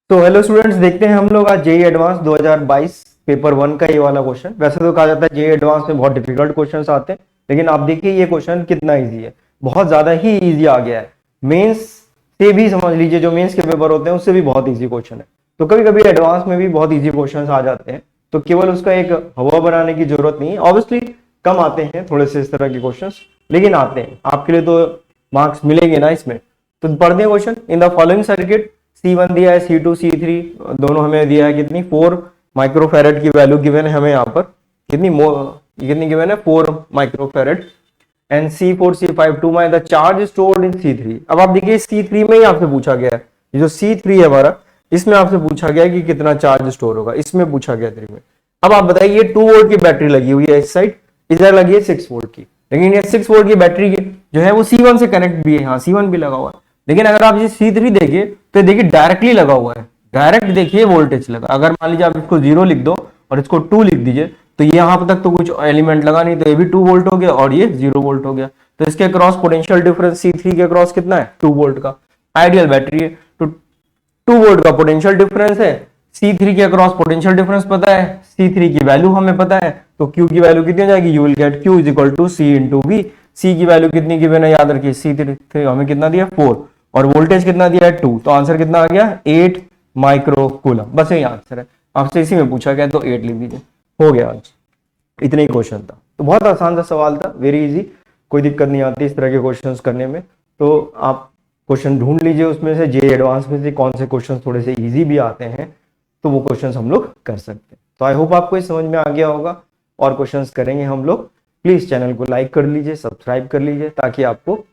तो hello students, देखते हैं हम लोग आज जेई एडवांस 2022 पेपर 1 का ये वाला क्वेश्चन। वैसे तो कहा जाता है जेई एडवांस में बहुत डिफिकल्ट क्वेश्चंस आते हैं, लेकिन आप देखिए ये क्वेश्चन कितना इजी है, बहुत ज्यादा ही इजी आ गया है। मेंस से भी समझ लीजिए, जो मेंस के पेपर होते हैं उससे भी बहुत इजी क्वेश्चन है। तो कभी कभी एडवांस में भी बहुत इजी क्वेश्चन आ जाते हैं, तो केवल उसका एक हवा बनाने की जरूरत नहीं है। ऑब्वियसली कम आते हैं थोड़े से इस तरह के क्वेश्चन, लेकिन आते हैं, आपके लिए तो मार्क्स मिलेंगे ना इसमें। तो पढ़ते हैं question. In the following circuit C1 दिया है, C2 C3 दोनों हमें दिया है कितनी 4 माइक्रोफेरेड की वैल्यू गिवन है हमें यहाँ पर। कितनी गिवन है 4 microfarad and C4 C5 2 the charge stored in C3। अब आप देखिए C3 में ही आपसे पूछा गया है, ये जो C3 है हमारा, इसमें आपसे पूछा गया है कि कितना चार्ज स्टोर होगा, इसमें पूछा गया 3 में। अब आप बताइए ये 2 वोल्ट की बैटरी लगी हुई है इस साइड, इधर लगी है 6 वोल्ट की, लेकिन ये 6 वोल्ट की बैटरी जो है वो C1 से कनेक्ट भी है, हाँ C1 भी लगा हुआ है। लेकिन अगर आप ये C3 देखिए तो देखिए डायरेक्टली लगा हुआ है, डायरेक्ट देखिए वोल्टेज लगा। अगर मान लीजिए आप इसको 0 लिख दो और इसको 2 लिख दीजिए, तो यहां तक तो कुछ एलिमेंट लगा नहीं, तो ये भी 2 वोल्ट हो गया और ये 0 वोल्ट हो गया। तो इसके क्रॉस पोटेंशियल डिफरेंस C3 के क्रॉस कितना है 2 वोल्ट का। आइडियल बैटरी है तो 2 वोल्ट का पोटेंशियल डिफरेंस है, C3 के अक्रॉस पोटेंशियल डिफरेंस पता है, C3 की वैल्यू हमें पता है, तो Q की वैल्यू कितनी हो जाएगी, you will get Q is equal to C into V। C की वैल्यू कितनी गिवन है याद रखिए, C3 हमें कितना दिया 4 और वोल्टेज कितना दिया है 2, तो आंसर कितना आ गया 8 माइक्रो कूलम। बस यही आंसर है, आपसे इसी में पूछा गया तो 8 लिख दीजिए, हो गया आज। इतना ही क्वेश्चन था, तो बहुत आसान सा सवाल था, वेरी इजी, कोई दिक्कत नहीं आती इस तरह के क्वेश्चंस करने में। तो आप क्वेश्चन ढूंढ लीजिए उसमें से, जे एडवांस में से कौन से क्वेश्चन थोड़े से इजी भी आते हैं, तो वो क्वेश्चंस हम लोग कर सकते हैं। तो आई होप आपको ये समझ में आ गया होगा, और क्वेश्चंस करेंगे हम लोग। प्लीज चैनल को लाइक कर लीजिए, सब्सक्राइब कर लीजिए, ताकि आपको